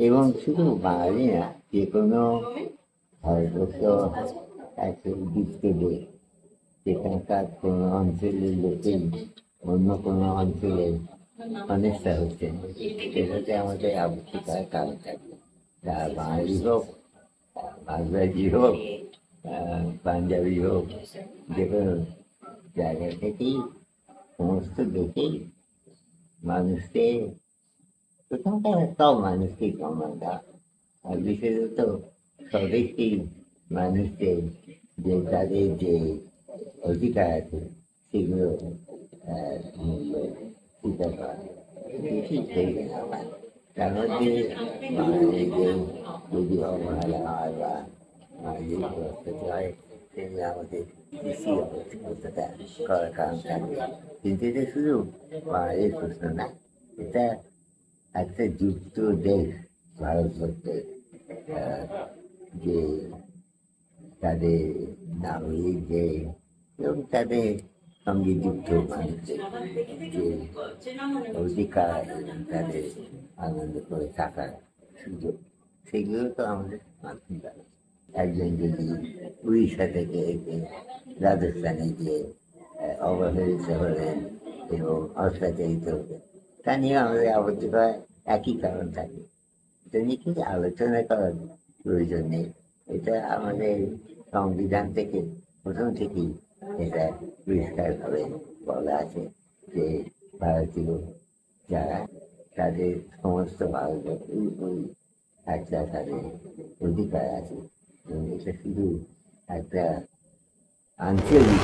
এবং শুধু বাঙালি না, যে কোনো ভারতবর্ষ একটা উদ্দিষ্ট দেশ, সেখানকার কোনো অঞ্চলের লোকেই অন্য কোনো অঞ্চলের অনিষ্টা হচ্ছে, সেটাতে আমাদের আবশ্যিকার কারণ থাকে। তা বাঙালি হোক, বাংলাদেশি হোক, পাঞ্জাবি হোক, যে কোনো জায়গা থেকেই, সমস্ত দেশেই মানুষকে, প্রথমটা সব মানুষকেই সম্মান দেওয়া, আর বিশেষত স্বদেশী মানুষদের যে তাদের যে অধিকার আছে সেগুলো মূল্য স্বীকার করা বেশি প্রয়োজন আমার। তার মধ্যে বাঙালিদের যদি অবহেলা হয় বা বাঙালির প্রস্তুতি হয়, সেগুলো আমাদের কৃষি অবস্থাটা করার কারণ থাকবে। কিন্তু এটা শুধু বাঙালির প্রশ্ন না, এটা একটা যুক্ত দেশ ভারতবর্ষের, আহ, যে তাদের নাগরিক যে এবং তাদের সঙ্গে যুক্ত মানুষদের যে অধিকার এবং তাদের আনন্দ করে থাকার সুযোগ, সেগুলো তো আমাদের মানতে হবে। একজন যদি উড়িষ্যা থেকে এসে রাজস্থানে গিয়ে অবহেলিত হলেন এবং অত্যাচারিত হলেন, তা নিয়ে আমাদের আবদ্ধ করার একই কারণ থাকে। এটা নিয়ে কিন্তু আলোচনা করার প্রয়োজন নেই। এটা আমাদের সংবিধান থেকে প্রথম থেকেই এটা পরিষ্কারভাবে বলা আছে যে ভারতীয় যারা, তাদের সমস্ত ভারতবর্ষের উপরই একটা তাদের অধিকার আছে, এবং এটা শুধু একটা আঞ্চলিক